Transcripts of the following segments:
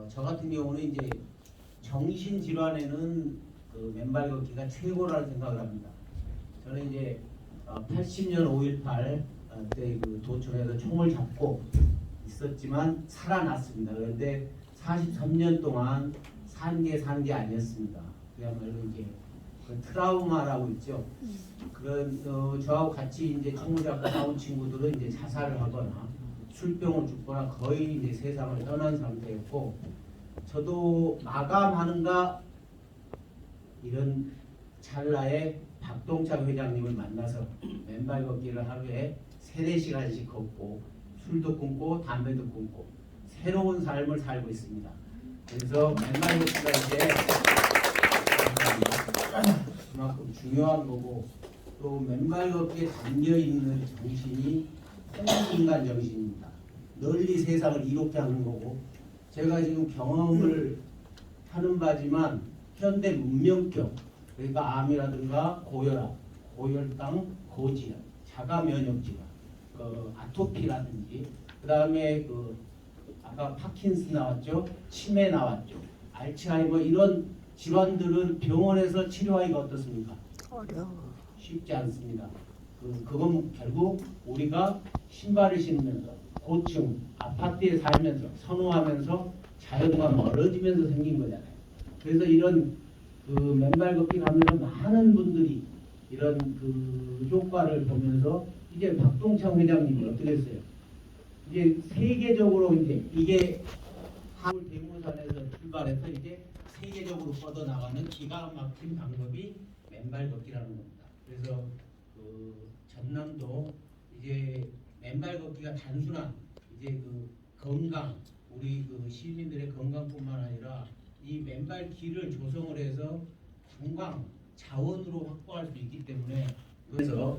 저 같은 경우는 이제 정신 질환에는 그 맨발 걷기가 최고라는 생각을 합니다. 저는 이제 80년 5.18 때 그 도청에서 총을 잡고 있었지만 살아났습니다. 그런데 43년 동안 산 게 아니었습니다. 그야말로 이제 그 트라우마라고 있죠. 그런 저하고 같이 이제 총을 잡고 싸운 친구들은 이제 자살을 하거나 술병을 죽거나 거의 이제 세상을 떠난 상태였고, 저도 마감하는가 이런 찰나에 박동창 회장님을 만나서 맨발 걷기를 하루에 3-4시간씩 걷고 술도 끊고 담배도 끊고 새로운 삶을 살고 있습니다. 그래서 맨발 걷기가 이제 그만큼 중요한 거고, 또 맨발 걷기에 담겨 있는 정신이 홍익인간 정신입니다. 널리 세상을 이롭게 하는 거고, 제가 지금 경험을 하는 바지만 현대 문명병, 그러니까 암이라든가 고혈압, 고혈당, 고지혈, 자가 면역 질환, 아토피라든지, 그 다음에 아까 파킨슨 나왔죠, 치매 나왔죠, 알츠하이머, 이런 질환들은 병원에서 치료하기가 어떻습니까? 어려워. 쉽지 않습니다. 그건 결국 우리가 신발을 신으면서, 고층 아파트에 살면서, 선호하면서 자연과 멀어지면서 생긴 거잖아요. 그래서 이런 맨발 걷기 하면서 많은 분들이 이런 효과를 보면서 이제 박동창 회장님이 어떻게 했어요? 이제 세계적으로 이제 이게 서울 대모산에서 출발해서 이제 세계적으로 뻗어나가는 기가 막힌 방법이 맨발 걷기라는 겁니다. 그래서 전남도 이제 맨발 걷기가 단순한 이제 건강, 우리 시민들의 건강뿐만 아니라 이 맨발 길을 조성을 해서 관광 자원으로 확보할 수 있기 때문에, 그래서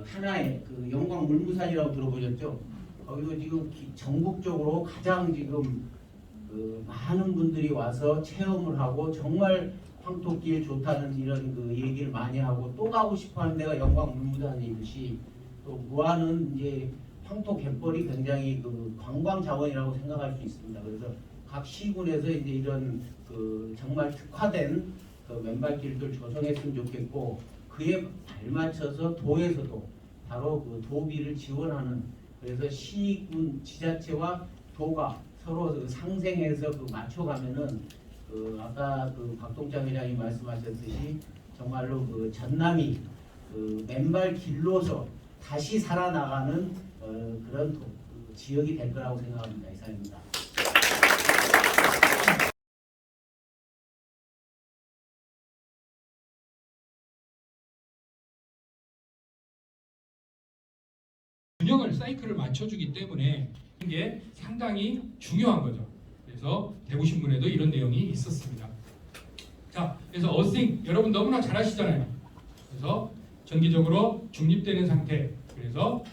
하나의 영광 물무산이라고 들어보셨죠? 거기도 지금 전국적으로 가장 지금 많은 분들이 와서 체험을 하고 정말 황토길 좋다는 이런 얘기를 많이 하고 또 가고 싶어하는 데가 영광 물무산이듯이, 또 무안은 이제 황토 갯벌이 굉장히 관광 자원이라고 생각할 수 있습니다. 그래서 각 시군에서 이제 이런 정말 특화된 맨발길들 조성했으면 좋겠고, 그에 발맞춰서 도에서도 바로 도비를 지원하는, 그래서 시군 지자체와 도가 서로 상생해서 맞춰가면은 아까 박동창 회장이 말씀하셨듯이 정말로 전남이 맨발 길로서 다시 살아나가는 그런 지역이 될 거라고 생각합니다. 이상입니다. 균형을 사이클을 맞춰주기 때문에 이게 상당히 중요한 거죠. 그래서 대구신문에도 이런 내용이 있었습니다. 자, 그래서 어싱 여러분 너무나 잘 아시잖아요. 그래서 전기적으로 중립되는 상태. 그래서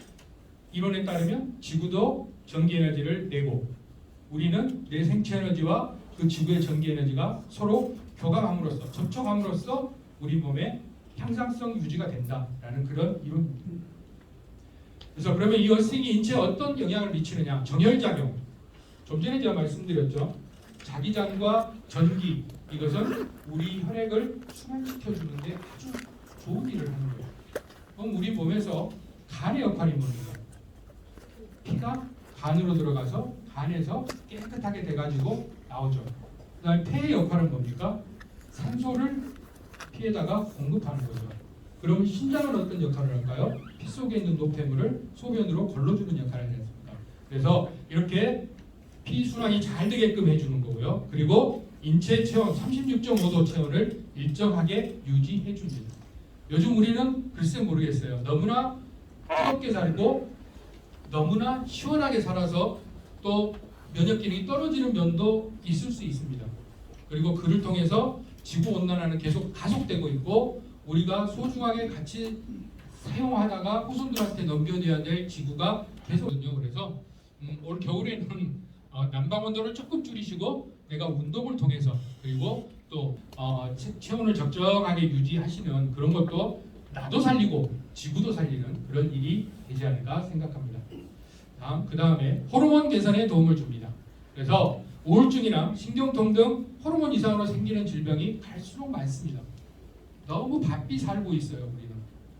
이론에 따르면 지구도 전기 에너지를 내고 우리는 내 생체 에너지와 그 지구의 전기 에너지가 서로 교감함으로써, 접촉함으로써 우리 몸의 향상성 유지가 된다라는 그런 이론입니다. 그래서 그러면 이 어싱이 인체에 어떤 영향을 미치느냐? 정열작용. 좀 전에 제가 말씀드렸죠. 자기장과 전기, 이것은 우리 혈액을 순환시켜주는데 아주 좋은 일을 하는 거예요. 그럼 우리 몸에서 간의 역할이 뭡니까? 피가 간으로 들어가서 간에서 깨끗하게 돼가지고 나오죠. 그 다음에 폐의 역할은 뭡니까? 산소를 피에다가 공급하는 거죠. 그럼 신장은 어떤 역할을 할까요? 피 속에 있는 노폐물을 소변으로 걸러주는 역할을 했습니다. 그래서 이렇게 피 순환이 잘 되게끔 해주는 거고요. 그리고 인체 체온 36.5도 체온을 일정하게 유지해 줍니다. 요즘 우리는 글쎄 모르겠어요. 너무나 뜨겁게 살고 너무나 시원하게 살아서 또 면역 기능이 떨어지는 면도 있을 수 있습니다. 그리고 그를 통해서 지구 온난화는 계속 가속되고 있고, 우리가 소중하게 같이 사용하다가 후손들한테 넘겨줘야 될 지구가 계속거든요. 그래서 올 겨울에는 난방 온도를 조금 줄이시고 내가 운동을 통해서, 그리고 또 체온을 적정하게 유지하시는 그런 것도 나도 살리고 지구도 살리는 그런 일이 되지 않을까 생각합니다. 그 다음에 호르몬 개선에 도움을 줍니다. 그래서 우울증이나 신경통 등 호르몬 이상으로 생기는 질병이 갈수록 많습니다. 너무 바삐 살고 있어요, 우리는.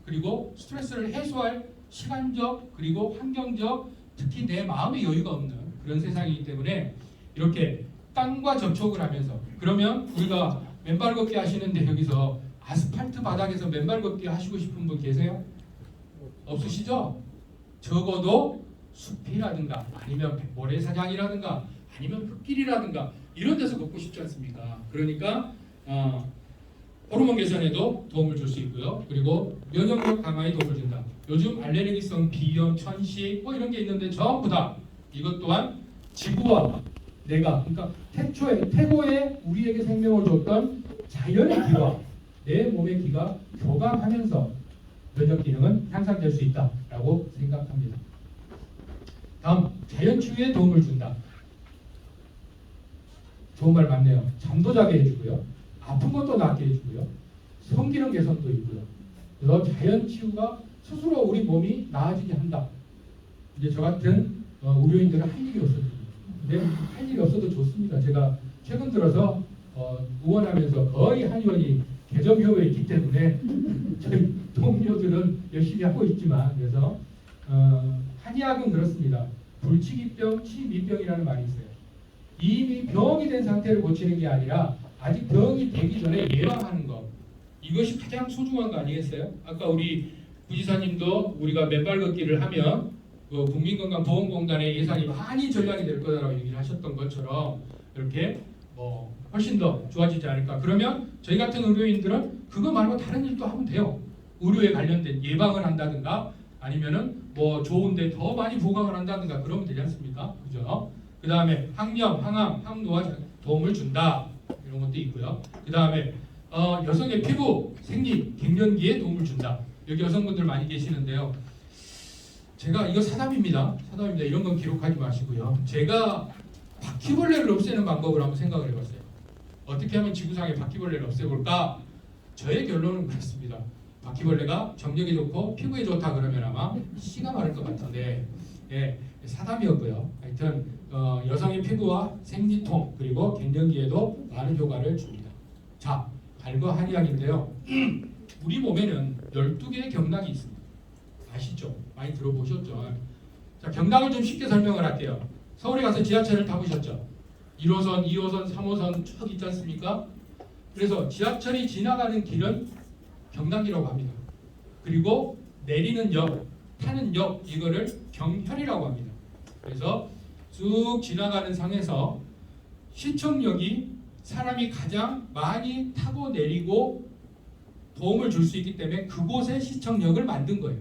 그리고 스트레스를 해소할 시간적 그리고 환경적 특히 내 마음의 여유가 없는 그런 세상이기 때문에 이렇게 땅과 접촉을 하면서 그러면 우리가 맨발 걷기 하시는데 여기서 아스팔트 바닥에서 맨발 걷기 하시고 싶은 분 계세요? 없으시죠? 적어도 숲이라든가 아니면 모래사장이라든가 아니면 흙길이라든가 이런 데서 걷고 싶지 않습니까? 그러니까 호르몬 개선에도 도움을 줄 수 있고요. 그리고 면역력 강화에 도움을 준다. 요즘 알레르기성 비염, 천식 뭐 이런 게 있는데 전부 다 이것 또한 지구와 내가 그러니까 태고에 우리에게 생명을 줬던 자연의 기와 내 몸의 기가 교감하면서 면역 기능은 향상될 수 있다라고 생각합니다. 다음 자연 치유에 도움을 준다. 좋은 말 맞네요. 잠도 자게 해주고요. 아픈 것도 낫게 해주고요. 성기능 개선도 있고요. 그래서 자연 치유가 스스로 우리 몸이 나아지게 한다. 이제 저 같은 의료인들은 할 일이 없어요. 근데 할 일이 없어도 좋습니다. 제가 최근 들어서 의원하면서 거의 한의원이 개점 효에 있기 때문에 저희 동료들은 열심히 하고 있지만 그래서 한의학은 그렇습니다. 불치기병, 치미병이라는 말이 있어요. 이미 병이 된 상태를 고치는 게 아니라 아직 병이 되기 전에 예방하는 것. 이것이 가장 소중한 거 아니겠어요? 아까 우리 부지사님도 우리가 맨발 걷기를 하면 국민건강보험공단의 예산이 많이 절약이 될 거다라고 얘기를 하셨던 것처럼 이렇게 훨씬 더 좋아지지 않을까. 그러면 저희 같은 의료인들은 그거 말고 다른 일도 하면 돼요. 의료에 관련된 예방을 한다든가 아니면은 좋은데 더 많이 보강을 한다든가 그러면 되지 않습니까? 그죠? 그 다음에 항염, 항암, 항노화 도움을 준다. 이런 것도 있고요. 그 다음에 여성의 피부, 생리, 갱년기에 도움을 준다. 여기 여성분들 많이 계시는데요. 제가 이거 사담입니다. 이런 건 기록하지 마시고요. 제가 바퀴벌레를 없애는 방법을 한번 생각을 해봤어요. 어떻게 하면 지구상의 바퀴벌레를 없애볼까? 저의 결론은 그렇습니다. 바퀴벌레가 정력에 좋고 피부에 좋다 그러면 아마 씨가 마를 것 같은데 사담이었고요. 하여튼 여성의 피부와 생리통 그리고 갱년기에도 많은 효과를 줍니다. 자, 발과 한의학인데요. 우리 몸에는 12개의 경락이 있습니다. 아시죠? 많이 들어보셨죠? 자, 경락을 좀 쉽게 설명을 할게요. 서울에 가서 지하철을 타보셨죠? 1호선, 2호선, 3호선 쭉 있지 않습니까? 그래서 지하철이 지나가는 길은 경락이라고 합니다. 그리고 내리는 역, 타는 역 이거를 경혈이라고 합니다. 그래서 쭉 지나가는 상에서 시청역이 사람이 가장 많이 타고 내리고 도움을 줄 수 있기 때문에 그곳에 시청역을 만든 거예요.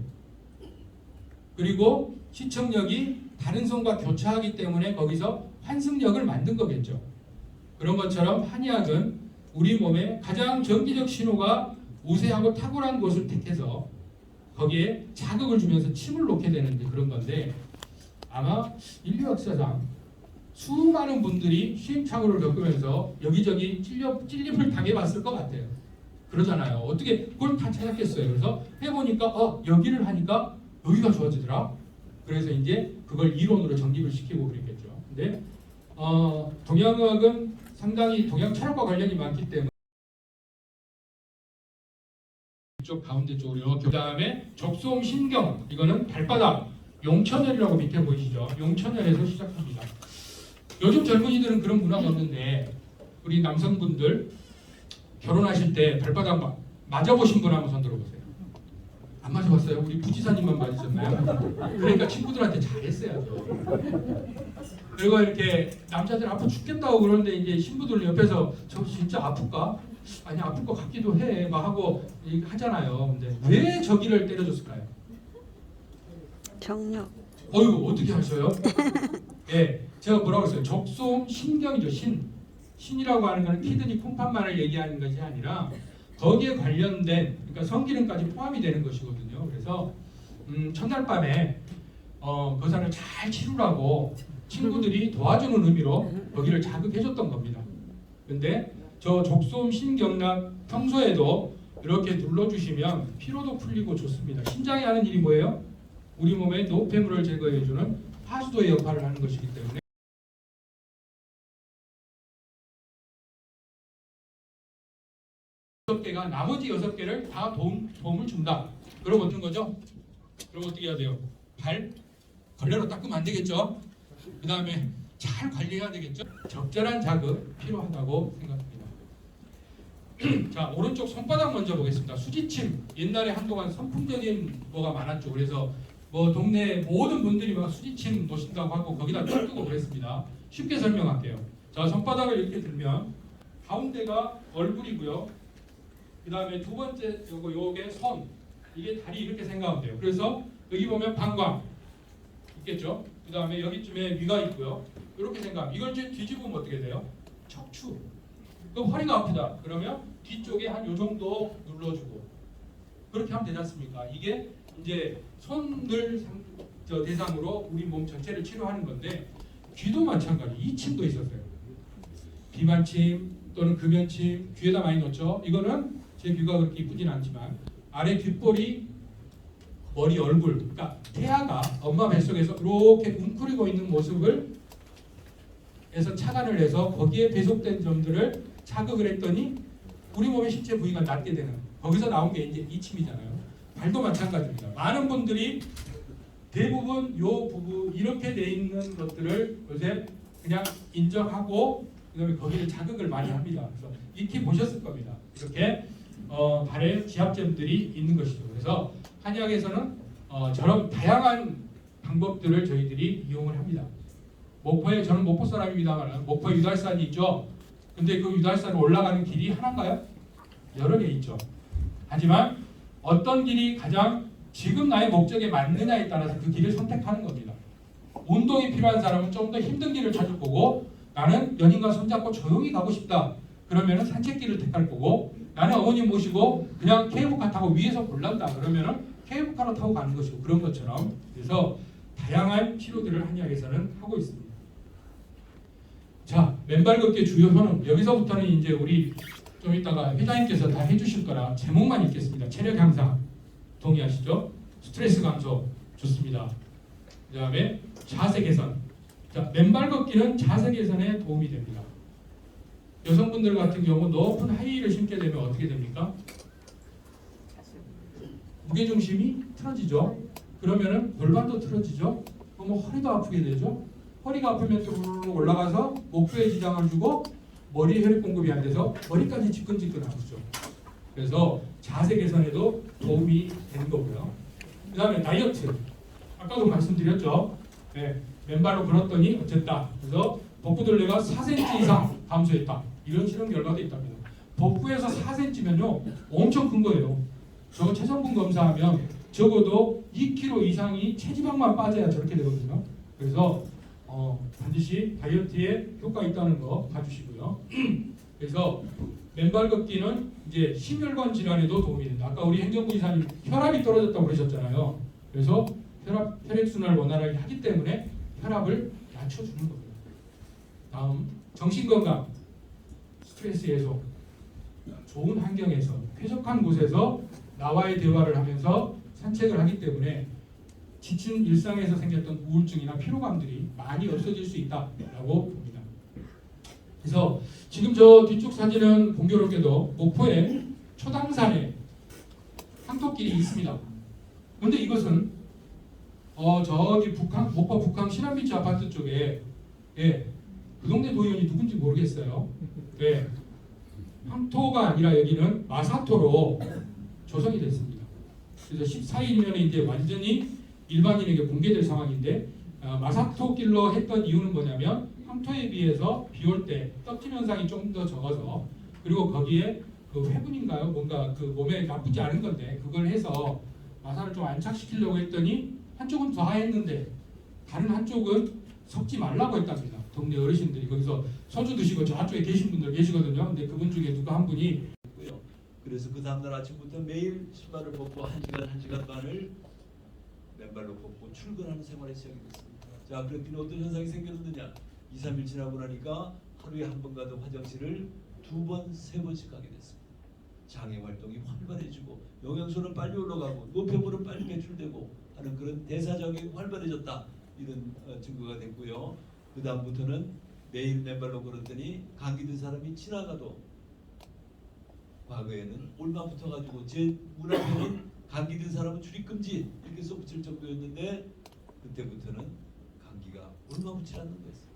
그리고 시청역이 다른 선과 교차하기 때문에 거기서 환승역을 만든 거겠죠. 그런 것처럼 한의학은 우리 몸에 가장 전기적 신호가 우세하고 탁월한 곳을 택해서 거기에 자극을 주면서 침을 놓게 되는데 그런 건데 아마 인류 역사상 수많은 분들이 시행착오를 겪으면서 여기저기 찔림을 당해봤을 것 같아요. 그러잖아요. 어떻게 그걸 다 찾았겠어요. 그래서 해보니까 여기를 하니까 여기가 좋아지더라. 그래서 이제 그걸 이론으로 정립을 시키고 그랬겠죠. 근데 동양의학은 상당히 동양 철학과 관련이 많기 때문에 이쪽 가운데 쪽으로 이렇게 그 다음에 적소음 신경 이거는 발바닥 용천혈이라고 밑에 보이시죠? 용천혈에서 시작합니다. 요즘 젊은이들은 그런 문화가 없는데 우리 남성분들 결혼하실 때 발바닥 맞아보신 분 한번 손 들어보세요. 안 맞아봤어요? 우리 부지사님만 맞으셨나요? 그러니까 친구들한테 잘했어야죠. 그리고 이렇게 남자들 아파 죽겠다고 그러는데 이제 신부들 옆에서 저 진짜 아플까? 아니 아플 것 같기도 해 막 하고 하잖아요. 근데 왜 저기를 때려줬을까요? 정력. 어이구 어떻게 하셔요? 예, 제가 뭐라고 했어요? 적소음 신경이죠. 신이라고 하는 것은 키드니 콩팥만을 얘기하는 것이 아니라 거기에 관련된 그러니까 성기능까지 포함이 되는 것이거든요. 그래서 첫날 밤에 거사를 잘 치르라고 친구들이 도와주는 의미로 거기를 자극해줬던 겁니다. 근데 저 적소음 신경락 평소에도 이렇게 눌러주시면 피로도 풀리고 좋습니다. 심장이 하는 일이 뭐예요? 우리 몸의 노폐물을 제거해주는 하수도의 역할을 하는 것이기 때문에 6개가 나머지 6개를 다 도움을 준다. 그럼 어떤 거죠? 그럼 어떻게 해야 돼요? 발 걸레로 닦으면 안 되겠죠? 그 다음에 잘 관리해야 되겠죠? 적절한 자극 필요하다고 생각합니다. 자, 오른쪽 손바닥 먼저 보겠습니다. 수지침. 옛날에 한동안 선풍적인 뭐가 많았죠. 그래서 뭐 동네 모든 분들이 막 수지침 놓신다고 하고 거기다 닦고 그랬습니다. 쉽게 설명할게요. 자, 손바닥을 이렇게 들면 가운데가 얼굴이고요. 그 다음에 두 번째 요게 손. 이게 다리 이렇게 생각하면 돼요. 그래서 여기 보면 방광 있겠죠. 그 다음에 여기쯤에 위가 있고요. 이렇게 생각하면 이걸 이제 뒤집으면 어떻게 돼요? 척추. 그럼 허리가 아프다. 그러면 뒤쪽에 한 요 정도 눌러주고 그렇게 하면 되지 않습니까? 이게 이제 손을 대상으로 우리 몸 전체를 치료하는 건데 귀도 마찬가지. 이침도 있었어요. 비만침 또는 금연침 귀에다 많이 넣죠. 이거는 제 귀가 그렇게 이쁘진 않지만 아래 귓볼이 머리 얼굴 그러니까 태아가 엄마 뱃속에서 이렇게 웅크리고 있는 모습을 해서 착안을 해서 거기에 배속된 점들을 자극을 했더니 우리 몸의 신체 부위가 낫게 되는 거기서 나온 게 이제 이침이잖아요. 발도 마찬가지입니다. 많은 분들이 대부분 요 부분 이렇게 돼 있는 것들을 요새 그냥 인정하고 그다음에 거기를 자극을 많이 합니다. 그래서 익히 보셨을 겁니다. 이렇게 발에 지압점들이 있는 것이죠. 그래서 한의학에서는 저런 다양한 방법들을 저희들이 이용을 합니다. 목포에 저는 목포 사람입니다만 목포에 유달산이 있죠. 근데 그 유달산 올라가는 길이 하나인가요? 여러 개 있죠. 하지만 어떤 길이 가장 지금 나의 목적에 맞느냐에 따라서 그 길을 선택하는 겁니다. 운동이 필요한 사람은 좀 더 힘든 길을 찾을 거고 나는 연인과 손잡고 조용히 가고 싶다. 그러면은 산책길을 택할 거고 나는 어머님 모시고 그냥 케이블카 타고 위에서 볼란다. 그러면은 케이블카로 타고 가는 것이고 그런 것처럼 그래서 다양한 치료들을 한의학에서는 하고 있습니다. 자, 맨발 걷기의 주요 효능 여기서부터는 이제 우리 좀 이따가 회장님께서 다 해주실 거라 제목만 읽겠습니다. 체력 향상 동의하시죠? 스트레스 감소 좋습니다. 그 다음에 자세 개선. 자, 맨발 걷기는 자세 개선에 도움이 됩니다. 여성분들 같은 경우 높은 하이힐을 신게 되면 어떻게 됩니까? 무게중심이 틀어지죠. 그러면은 골반도 틀어지죠. 그럼 허리도 아프게 되죠. 허리가 아프면 쭉 올라가서 목뼈에 지장을 주고 머리에 혈액 공급이 안 돼서 머리까지 지끈지끈하죠. 그래서 자세 개선에도 도움이 되는 거고요. 그 다음에 다이어트. 아까도 말씀드렸죠. 네, 맨발로 걸었더니 어쨌다. 그래서 복부둘레가 4cm 이상 감소했다. 이런 실험 결과도 있답니다. 복부에서 4cm면요 엄청 큰 거예요. 저 체성분 검사하면 적어도 2kg 이상이 체지방만 빠져야 저렇게 되거든요. 그래서 반드시 다이어트에 효과 있다는 거 봐주시고요. 그래서 맨발 걷기는 이제 심혈관 질환에도 도움이 된다. 아까 우리 행정부 이사님 혈압이 떨어졌다고 그러셨잖아요. 그래서 혈액순환을 원활하게 하기 때문에 혈압을 낮춰주는 겁니다. 다음 정신건강, 스트레스 해소, 좋은 환경에서 쾌적한 곳에서 나와의 대화를 하면서 산책을 하기 때문에 지친 일상에서 생겼던 우울증이나 피로감들이 많이 없어질 수 있다라고 봅니다. 그래서 지금 저 뒤쪽 사진은 공교롭게도 목포의 초당산에 황토길이 있습니다. 그런데 이것은 저기 목포 북항 신안비치 아파트 쪽에 그 동네 도의원이 누군지 모르겠어요. 황토가 아니라 여기는 마사토로 조성이 됐습니다. 그래서 14일이면 이제 완전히 일반인에게 공개될 상황인데 마사토 길로 했던 이유는 뭐냐면 황토에 비해서 비 올 때 떡짐 현상이 좀 더 적어서 그리고 거기에 그 회분인가요? 뭔가 그 몸에 나쁘지 않은 건데 그걸 해서 마사를 좀 안착시키려고 했더니 한쪽은 더 하였는데 다른 한쪽은 섞지 말라고 했답니다. 동네 어르신들이 거기서 소주 드시고 저쪽에 계신 분들 계시거든요. 근데 그분 중에 누가 한 분이 그래서 그 다음날 아침부터 매일 신발을 벗고 1시간 반을 맨발로 걷고 출근하는 생활이 시작됐습니다. 자, 그랬더니 어떤 현상이 생겼느냐? 2, 3일 지나고 나니까 하루에 한 번 가던 화장실을 2번, 3번씩 가게 됐습니다. 장애 활동이 활발해지고 영양소는 빨리 올라가고 노폐물은 빨리 배출되고 하는 그런 대사적이 활발해졌다. 이런 증거가 됐고요. 그 다음부터는 매일 맨발로 걸었더니 감기 든 사람이 지나가도 과거에는 올만 붙어가지고 제 문 앞에는 감기 든 사람은 출입 금지 이렇게 써붙일 정도였는데 그때부터는 감기가 올만 붙지 않는 거였어요.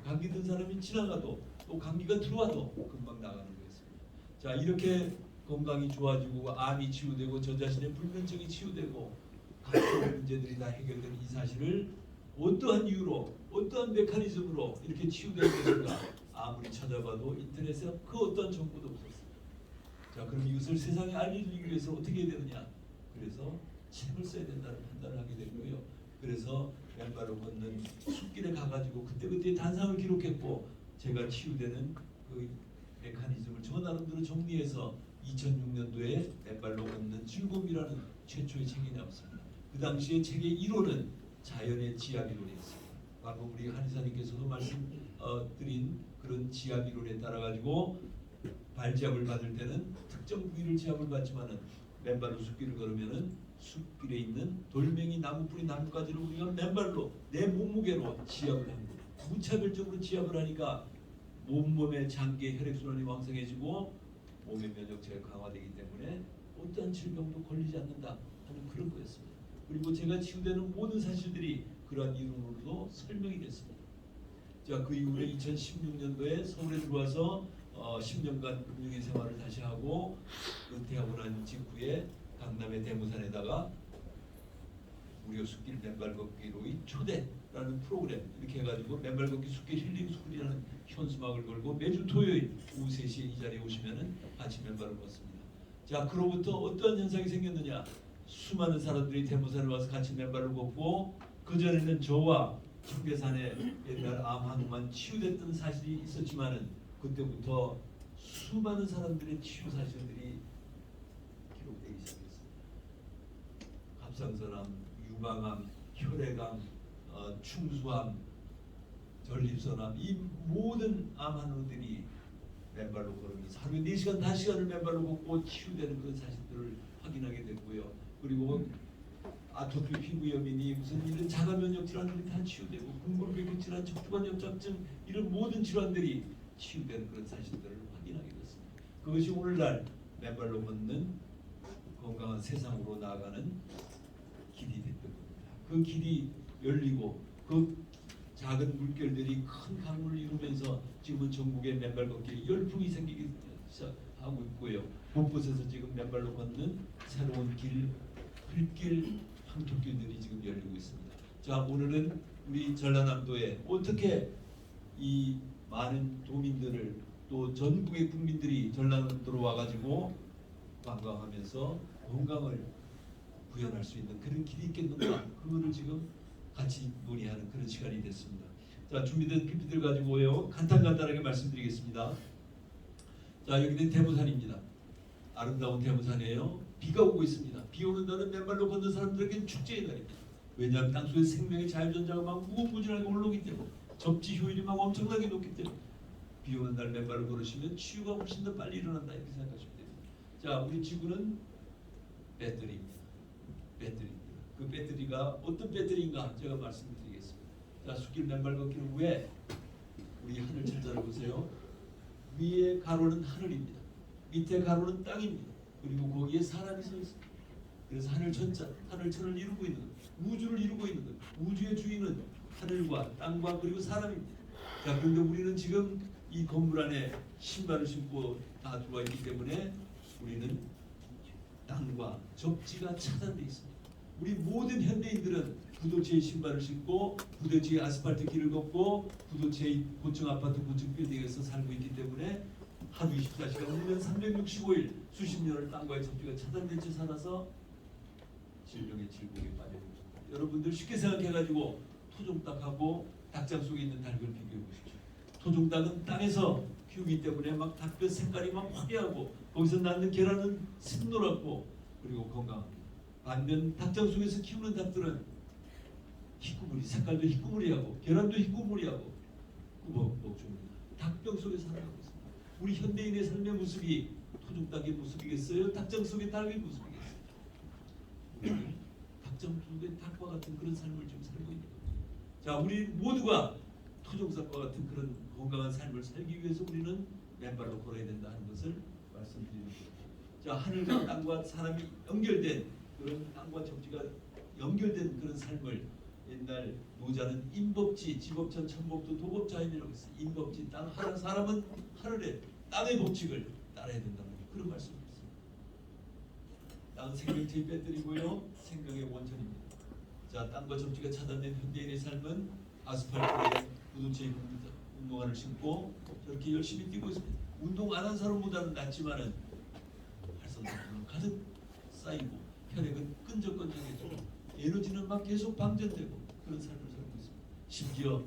감기 든 사람이 지나가도 또 감기가 들어와도 금방 나가는 거였습니다. 자, 이렇게 건강이 좋아지고 암이 치유되고 저 자신의 불면증이 치유되고 각종 문제들이 다 해결된 이 사실을 어떠한 이유로 어떠한 메커니즘으로 이렇게 치유될 것인가 아무리 찾아봐도 인터넷에 그 어떤 정보도 없었습니다. 자, 그럼 이것을 세상에 알리기 위해서 어떻게 해야 되느냐? 그래서 책을 써야 된다는 판단을 하게 되고요. 그래서 맨발로 걷는 숲길에 가가지고 그때그때 단상을 기록했고 제가 치유되는 그 메커니즘을 저 나름대로 정리해서 2006년도에 맨발로 걷는 즐거움이라는 최초의 책이 나왔습니다. 그 당시에 책의 1호는 자연의 지압이론이었습니다. 방금 우리 한의사님께서도 말씀드린 그런 지압이론에 따라 가지고 발지압을 받을 때는 특정 부위를 지압을 받지만은 맨발로 숲길을 걸으면은 숲길에 있는 돌멩이, 나무뿌리, 나뭇가지를 우리가 맨발로 내 몸무게로 지압을 합니다. 무차별적으로 지압을 하니까 몸의 장기의 혈액순환이 왕성해지고 몸의 면역체가 강화되기 때문에 어떠한 질병도 걸리지 않는다 하는 그런 거였습니다. 그리고 제가 치유되는 모든 사실들이 그러한 이론으로도 설명이 됐습니다. 자, 그 이후에 2016년도에 서울에 들어와서 10년간 금융의 생활을 다시 하고 은퇴하고 난 직후에 강남의 대모산에다가 무료 숲길 맨발 걷기로의 초대라는 프로그램 이렇게 해가지고 맨발 걷기 숲길 힐링 스쿨이라는 현수막을 걸고 매주 토요일 오후 3시에 이 자리에 오시면은 같이 맨발을 걷습니다. 자, 그로부터 어떤 현상이 생겼느냐? 수많은 사람들이 대모산에 와서 같이 맨발을 걷고 그 전에는 저와 청계산에 옛날 암 한우만 치유됐던 사실이 있었지만은 그때부터 수많은 사람들의 치유 사실들이 기록되기 시작했습니다. 갑상선암, 유방암, 혈액암, 충수암, 전립선암 이 모든 암 한우들이 맨발로 걸으면서 하루에 4시간, 5시간을 맨발로 걷고 치유되는 그런 사실들을 확인하게 됐고요. 그리고 아토피 피부염이니 무슨 이런 자가 면역 질환들이 다 치유되고 궁골백혈 질환, 척추관 협착증 이런 모든 질환들이 치유되는 그런 사실들을 확인하게 됐습니다. 그것이 오늘날 맨발로 걷는 건강한 세상으로 나아가는 길이 됐던 겁니다. 그 길이 열리고 그 작은 물결들이 큰 강물을 이루면서 지금은 전국에 맨발 걷기 열풍이 생기기 시작하고 있고요. 곳곳에서 지금 맨발로 걷는 새로운 길, 흘길, 황토길들이 지금 열리고 있습니다. 자, 오늘은 우리 전라남도에 어떻게 이 많은 도민들을 또 전국의 국민들이 전라남도로 와가지고 관광하면서 건강을 구현할 수 있는 그런 길이 있겠는가? 그거를 지금 같이 논의하는 그런 시간이 됐습니다. 자, 준비된 PPT를 가지고요 간단하게 말씀드리겠습니다. 자, 여기는 대모산입니다. 아름다운 대모산이에요. 비가 오고 있습니다. 비 오는 날은 맨발로 걷는 사람들에게는 축제의 날입니다. 왜냐하면 땅속에 생명의 자유전자가 막 무궁무진하게 올라오기 때문에 접지 효율이 막 엄청나게 높기 때문에 비 오는 날 맨발로 걸으시면 치유가 훨씬 더 빨리 일어난다 이렇게 생각하시면 됩니다. 자, 우리 지구는 배터리입니다. 배터리입니다. 그 배터리가 어떤 배터리인가 제가 말씀드리겠습니다. 자, 숲길 맨발 걷기를 왜 우리 하늘 천자를 보세요. 위에 가로는 하늘입니다. 밑에 가로는 땅입니다. 그리고 거기에 사람이 서 있습니다. 그래서 하늘천자, 하늘천을 이루고 있는 것, 우주를 이루고 있는 것, 우주의 주인은 하늘과 땅과 그리고 사람입니다. 자, 그런데 우리는 지금 이 건물 안에 신발을 신고 다 들어와 있기 때문에 우리는 땅과 접지가 차단되어 있습니다. 우리 모든 현대인들은 부도체의 신발을 신고 부도체의 아스팔트 길을 걷고 부도체의 고층 아파트, 고층 빌딩에서 살고 있기 때문에 하루 24시간 1년 365일 수십 년을 땅과의 접지가 차단된 채 살아서 질병의 질곡에 빠져있습니다. 여러분들 쉽게 생각해가지고 토종닭하고 닭장 속에 있는 닭을 비교해 보십시오. 토종닭은 땅에서 키우기 때문에 막 닭뼈 색깔이 막 화려하고 거기서 낳는 계란은 샛노랗고 그리고 건강합니다. 반면 닭장 속에서 키우는 닭들은 희꾸무리, 색깔도 희꾸무리하고 계란도 희꾸무리하고 목줄입니다. 닭병 속에 살아가고 있습니다. 우리 현대인의 삶의 모습이 토종닭의 모습이겠어요? 닭장 속의 닭의 모습이겠어요? 우리는 닭장 속의 닭과 같은 그런 삶을 지금 살고 있는 겁니다. 자, 우리 모두가 토종닭과 같은 그런 건강한 삶을 살기 위해서 우리는 맨발로 걸어야 된다 하는 것을 말씀드리는 거예요. 자, 하늘과 땅과 사람이 연결된 그런 땅과 접지가 연결된 그런 삶을 옛날 노자는 인법지, 지법천, 천법도 도법자인이라고 했어요. 인법지, 땅 하나 사람은 하늘에 땅의 법칙을 따라야 된다는 그런 말씀을 했어요. 땅은 생명체의 배터리고요, 생명의 원천입니다. 자, 땅과 접지가 차단된 현대인의 삶은 아스팔트에 우두채의 운동화를 신고 저렇게 열심히 뛰고 있습니다. 운동 안 한 사람보다는 낫지만은 활성산소는 가득 쌓이고 혈액은 끈적끈적해지고 에너지는 막 계속 방전되고 그런 삶을 살고 있습니다. 심지어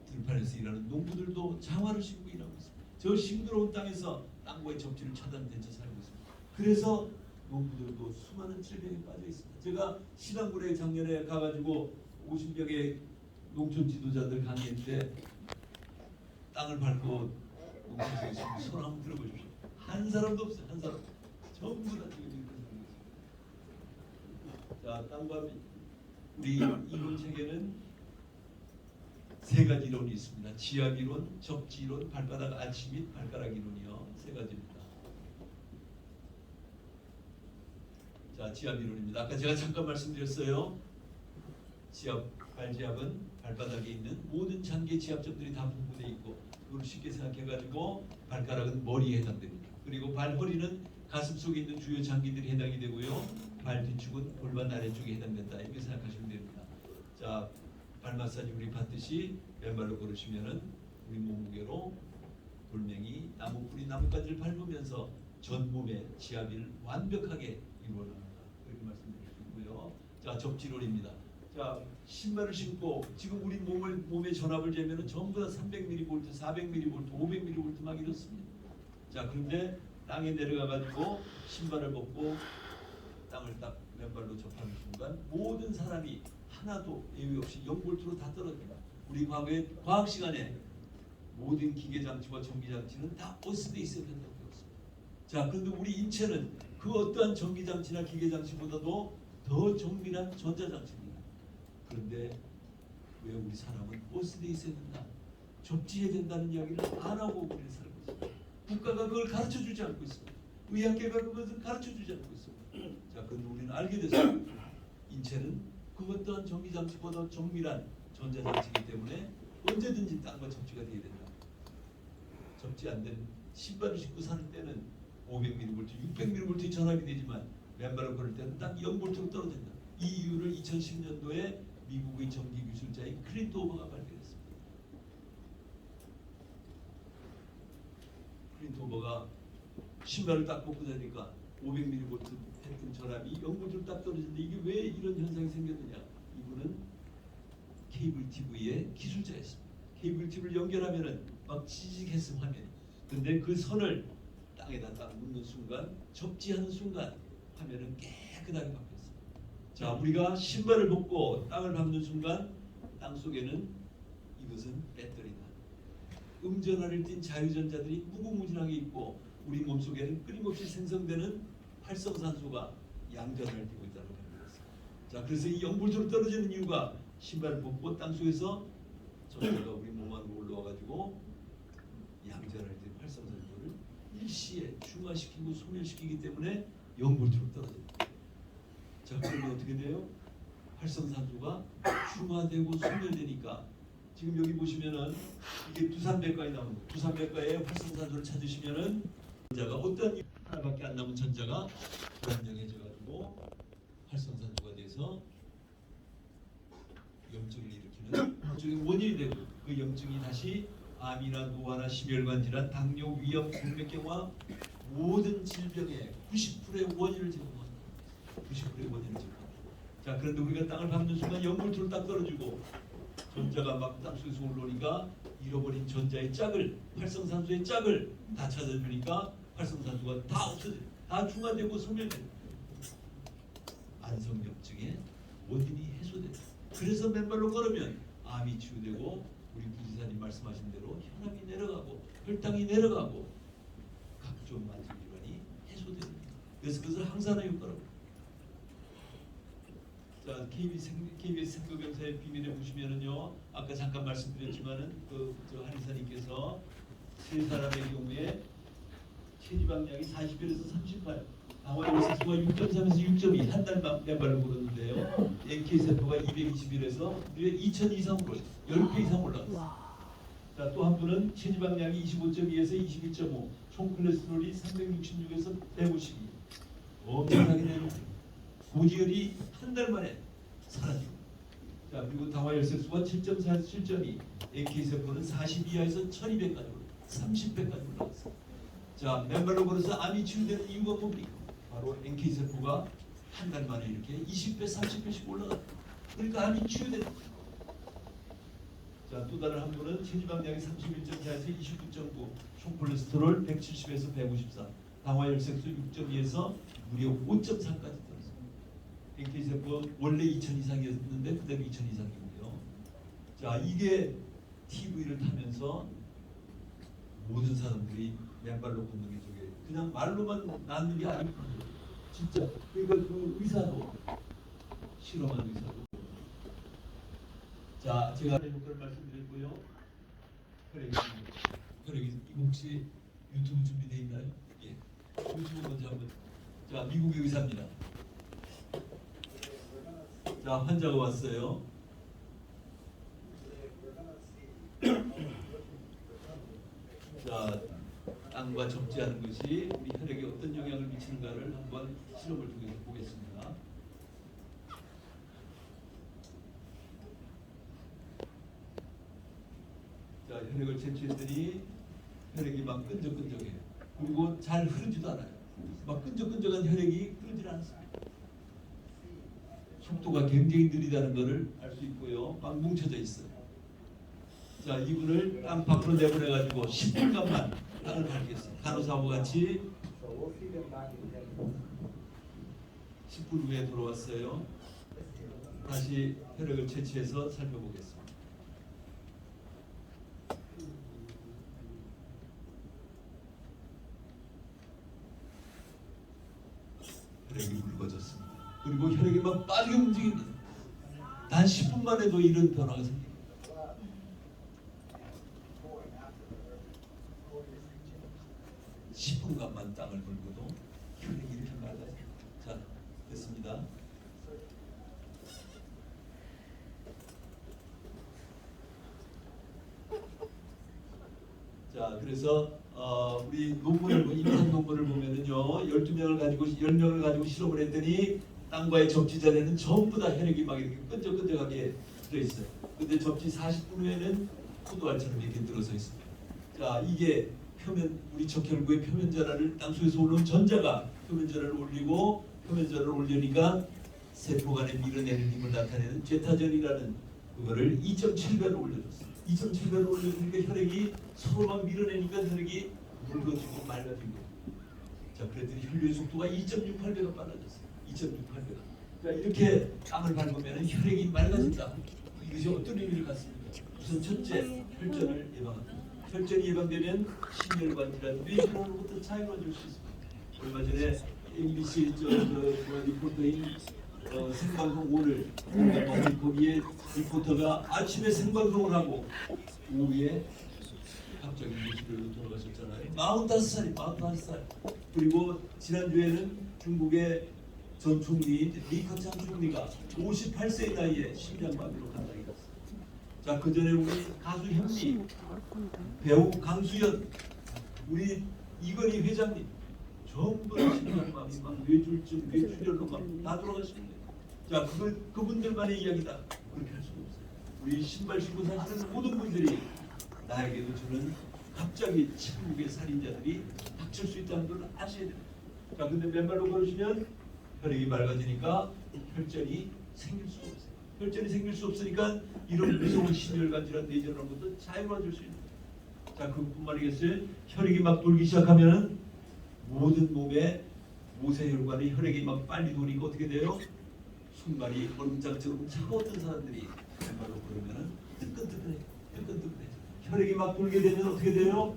들판에서 일하는 농부들도 장화를 신고 일하고 있습니다. 저 싱그러운 땅에서 땅과의 접지를 차단된 채 살고 있습니다. 그래서 농부들도 수많은 질병에 빠져 있습니다. 제가 신안군에 작년에 가가지고 50명의 농촌 지도자들 강의했는데 땅을 밟고 농촌에서 있으면 손 한번 들어보십시오. 한 사람도 없어요. 한 사람. 전부 다 지금 이렇게 살고 있습니다. 자, 땅과 우리 이론 체계는 세 가지 이론이 있습니다. 지압 이론, 접지 이론, 발바닥 아치 및 발가락 이론이요. 세 가지입니다. 자, 지압 이론입니다. 아까 제가 잠깐 말씀드렸어요. 지압, 발지압은 발바닥에 있는 모든 장기 지압점들이 다 분포되어 있고 그걸 쉽게 생각해가지고 발가락은 머리에 해당됩니다. 그리고 발허리는 가슴 속에 있는 주요 장기들이 해당이 되고요. 발 뒤축은 골반 아래쪽에 해당된다. 이렇게 생각하시면 됩니다. 자, 발 마사지 우리 받듯이 왼발로 걸으시면은 우리 몸무게로 돌멩이, 나무 뿌리, 나뭇가지를 밟으면서 전 몸의 지압을 완벽하게 이루어납니다. 이렇게 말씀드릴 수 있고요. 자, 접지론입니다. 자, 신발을 신고 지금 우리 몸의 전압을 재면은 전부 다 300mV, 400mV, 500mV 막 이렇습니다. 자, 그런데 땅에 내려가 가지고 신발을 벗고 땅을 딱 맨발로 접하는 순간 모든 사람이 하나도 예외 없이 0V로 다 떨어집니다. 우리 과거에 과학 시간에 모든 기계 장치와 전기 장치는 다 버스돼 있어야 된다고 배웠습니다. 자, 그런데 우리 인체는 그 어떠한 전기 장치나 기계 장치보다도 더 정밀한 전자 장치입니다. 그런데 왜 우리 사람은 버스돼 있어야 된다, 접지해야 된다는 이야기를 안 하고 우리는 살고 있습니다. 국가가 그걸 가르쳐 주지 않고 있습니다. 의학계가 그것을 가르쳐 주지 않고 있습니다. 자, 그런데 우리는 알게 됐습니다. 인체는 그 어떠한 전기 장치보다 정밀한 전자 장치이기 때문에 언제든지 땅과 접지가 되어야 된다. 접지 안 된 신발을 신고 사는 때는 500mV, 600mV 전압이 되지만 맨발을 걸을 때는 딱 0V로 떨어진다. 이 이유를 2010년도에 미국의 전기 기술자인 클린트 오버가 발견했습니다. 클린트 오버가 신발을 딱 벗고 자니까 500mV 했던 전압이 0V로 딱 떨어지는데 이게 왜 이런 현상이 생겼느냐? 이분은 케이블 TV의 기술자였습니다. 케이블 TV를 연결하면은 막 찌직했음 화면이. 근데 그 선을 땅에다 딱 묻는 순간, 접지하는 순간 화면은 깨끗하게 바뀌었습니다. 자, 우리가 신발을 벗고 땅을 밟는 순간 땅 속에는 이것은 배터리다. 음전하를 띤 자유전자들이 무궁무진하게 있고 우리 몸속에는 끊임없이 생성되는 활성산소가 양전을 띠고 있다는 걸 알겠습니다. 자, 그래서 이 0V로 떨어지는 이유가 신발을 벗고 땅 속에서 전자가 우리 몸 안으로 올라와가지고 양전을 띤 활성산소를 일시에 중화시키고 소멸시키기 때문에 0V로 떨어집니다. 자, 그러면 어떻게 돼요? 활성산소가 중화되고 소멸되니까 지금 여기 보시면은 이게 두산백과에 나오는 거예요. 두산백과에 활성산소를 찾으시면은 전자가 어떤 하나밖에 안 남은 전자가 불안정해져 가지고 활성산소가 돼서 염증을 일으키는 염증의 원인이 되고 그 염증이 다시 암이나 노화나 심혈관 질환, 당뇨, 위염, 동맥경화 모든 질병의 90%의 원인을 제공합니다. 90%의 원인을 제공합니다. 자, 그런데 우리가 땅을 밟는 순간 0V로 딱 떨어지고 전자가 막 땅속에서 올라오니까 잃어버린 전자의 짝을, 활성산소의 짝을 다 찾아주니까 활성산소가 다 없어져요. 다 중화되고 소멸돼요. 안성염증의 원인이 해소돼요. 그래서 맨발로 걸으면 암이 치유되고 우리 부지사님 말씀하신 대로 혈압이 내려가고 혈당이 내려가고 각종 만성 질환이 해소됩니다. 그래서 그것을 항산화 효과라고. 자, KBS 생도병사의 비밀에 보시면은요, 아까 잠깐 말씀드렸지만은 저 한의사님께서 세 사람의 경우에 체지방량이 41에서 38, 당화혈색소가 6.3에서 6.2 한 달만 맨발로 걸었는데요. NK세포가 221에서 2000 이상으로 10배 이상 올라갔어요. 자, 또 한 분은 체지방량이 25.2에서 22.5, 총 콜레스테롤이 366에서 152. 엄청나게 내는 고지혈이 한 달 만에 사라지고. 자, 그리고 당화혈색소가 7.4에서 7.2, NK세포는 40 이하에서 1200까지 올라, 30배까지 올라갔어요. 자, 맨발로 걸어서 암이 치유되는 이유가 뭡니까? 바로 NK세포가 한 달 만에 이렇게 20배, 30배씩 올라갔다. 그러니까 암이 치유되는 거예요. 자, 또 다른 한 분은 체지방량이 31.4에서 29.9, 총 콜레스테롤 170에서 154, 당화혈색소 6.2에서 무려 5.3까지 떨어졌습니다. NK세포 원래 2000 이상이었는데 그대로 2000 이상이고요. 자, 이게 TV를 타면서 모든 사람들이 맨발로 걷는 게 저게 그냥 말로만 나는 게 아니고 진짜 그러니까 그 의사도 실험한 의사도. 자, 제가 효과를 말씀드렸고요. 혈액이 혹시 유튜브 준비되어 있나요? 예. 유튜브 먼저 한번. 자, 미국의 의사입니다. 자, 환자가 왔어요. 자, 땅과 접지하는 것이 우리 혈액에 어떤 영향을 미치는가를 한번 실험을 통해서 보겠습니다. 자, 혈액을 채취했더니 혈액이 막 끈적끈적해요. 그리고 잘 흐르지도 않아요. 막 끈적끈적한 혈액이 흐르질 않습니다. 속도가 굉장히 느리다는 것을 알 수 있고요. 막 뭉쳐져 있어요. 자, 이분을 땅 밖으로 내보내가지고 10분간만 땅을 밟겠어요. 간호사와 같이 10분 후에 돌아왔어요. 다시 혈액을 채취해서 살펴보겠습니다. 혈액이 묽어졌습니다. 그리고 혈액이 막 빠르게 움직입니다. 단 10분만 해도 이런 변화가 생깁니다. (10분간만) 땅을 긁어도 혈액이 이렇게 맑아져요. 자, 됐습니다. 자, 그래서 우리 논문을 임상 논문을 보면은요, 12명을 가지고 10명을 가지고 실험을 했더니 땅과의 접지 전에는 전부 다 혈액이 막 이렇게 끈적끈적하게 들어 있어요. 근데 접지 40분 후에는 포도알처럼 이렇게 늘어서 있습니다. 자, 이게 표면, 우리 적혈구의 표면전하를 땅속에서 올라온 전자가 표면전하를 올리고 표면전하를 올리니까 세포 간에 밀어내는 힘을 나타내는 제타전이라는 그거를 2.7배로 올려줬어요. 2.7배로 올려주니까 혈액이 서로만 밀어내니까 혈액이 묽어지고 맑아지고. 자, 그랬더니 혈류의 속도가 2.68배가 빨라졌어요. 2.68배가. 자, 이렇게 땅을 밟으면 혈액이 맑아진다. 이것이 어떤 의미를 갖습니까? 우선 첫째, 혈전을 예방한다. 혈전이 예방되면 심혈관 질환, 뇌질환으로부터 자유로워질 수 있습니다. 얼마 전에 MBC 리포터인 생방송 오늘 거기에 리포터가 아침에 생방송을 하고 오후에 갑자기 뇌출혈로 돌아가셨잖아요. 45살이 45살. 그리고 지난주에는 중국의 전 총리 리커창 총리가 58세의 나이에 심장마비로 간다고 했어요. 자, 그 전에 우리 가수 현미, 배우 강수연, 우리 이건희 회장님 전부 다 심장마비, 막 뇌졸중, 뇌출혈로 막 다 돌아가십니다. 자, 그분들만의 이야기다. 그렇게 할 수가 없어요. 우리 신발 신고 사시는 모든 분들이 나에게도 저는 갑자기 천국의 살인자들이 닥칠 수 있다는 걸 아셔야 됩니다. 자, 근데 맨발로 걸으시면 혈액이 맑아지니까 혈전이 생길 수 없어요. 혈전이 생길 수 없으니까 이런 무서운 심혈관 질환, 뇌질환 것도 자유로워질 수 있는 거예요. 자, 그뿐만 아니겠어요. 혈액이 막 돌기 시작하면은 모든 몸에 모세혈관의 혈액이 막 빨리 돌니까 어떻게 돼요? 손발이 얼음장처럼 차가웠던 사람들이 맨발로 걸으면은 뜨끈뜨끈해요. 뜨끈뜨끈해요. 혈액이 막 돌게 되면 어떻게 돼요?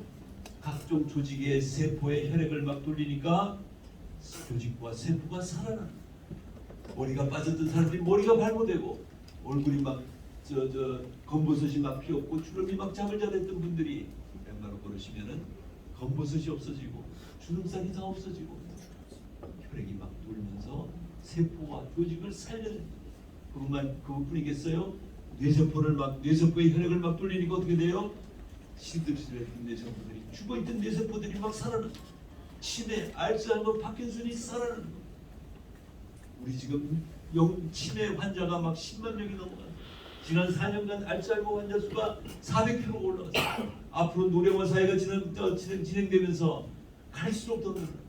각종 조직의 세포에 혈액을 막 돌리니까 조직과 세포가 살아나는. 머리가 빠졌던 사람들이 머리가 발모되고, 얼굴이 막 검버섯이 막 피었고 주름이 막 자글자글했던 분들이 맨발로 걸으시면은 검버섯이 없어지고 주름살이 다 없어지고 혈액이 막 돌면서 세포와 조직을 살려내. 그것뿐이겠어요? 뇌세포의 혈액을 막 돌리니까 어떻게 돼요? 시들시들했던 뇌세포들이 죽어있던 뇌세포들이 막 살아나는. 치매, 알츠하이머, 파킨슨이 살아나는 거. 우리 지금 치매 환자가 막 10만 명이 넘어가요. 지난 4년간 알츠하이머 환자 수가 400%가 올라갔어요. 앞으로 노령화 사회가 진행되면서 갈수록 더 늘어나요.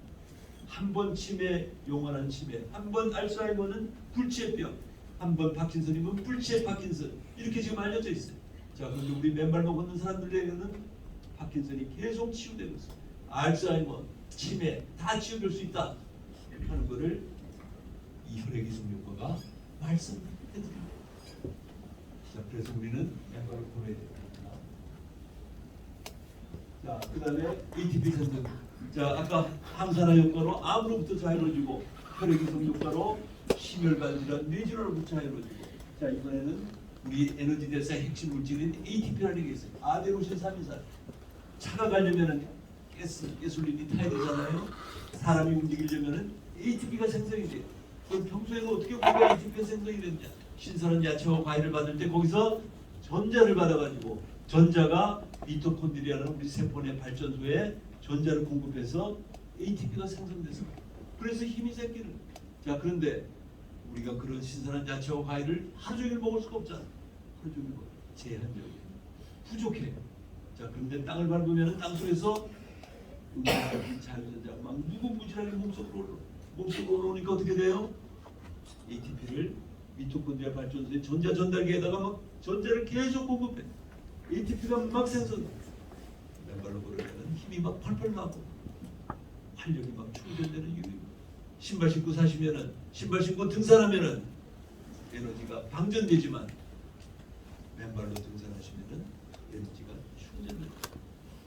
한 번 치매, 영원한 치매, 한 번 알츠하이머는 불치의 병, 한 번 파킨슨이면 불치의 파킨슨, 이렇게 지금 알려져 있어요. 자, 그런데 우리 맨발로 걷는 사람들에게는 파킨슨이 계속 치유되고 있어요. 알츠하이머, 치매 다 치유될 수 있다 하는 것을 이 혈액이송요과가 말씀해드립니다. 자, 그래서 우리는 맨발로 걸어야 됩니다. 자, 그 다음에 ATP 생성. 자, 아까 항산화 효과로 암으로부터 자유로워지고 혈액이송 효과로 심혈관 질환, 뇌질환으로부터 자유로워지고. 자, 이번에는 우리 에너지 대사의 핵심 물질인 ATP라는 게 있어요. 아데노신 3인산. 차가 가려면은 가솔린이 타야 되잖아요. 사람이 움직이려면은 ATP가 생성이 돼요. 그럼 평소에는 어떻게 우리가 ATP가 생성이 되느냐? 신선한 야채와 과일을 받을 때 거기서 전자를 받아가지고 전자가 미토콘드리아라는 우리 세포의 발전소에 전자를 공급해서 ATP가 생성돼서 그래서 힘이 생기는. 자, 그런데 우리가 그런 신선한 야채와 과일을 하루 종일 먹을 수가 없잖아. 하루 종일 먹어. 제한적이야. 부족해. 자, 그런데 땅을 밟으면 땅 속에서 자유전자가 막 무궁무진하게 몸속으로 올라오니까 어떻게 돼요? ATP를 미토콘드리아 발전소에 전자 전달기에다가 막 전자를 계속 공급해. ATP가 막 생성. 맨발로 걸으면 힘이 막 펄펄 나고 활력이 막 충전되는 이유예요. 신발 신고 사시면은 신발 신고 등산하면은 에너지가 방전되지만 맨발로 등산하시면은 에너지가 충전돼요.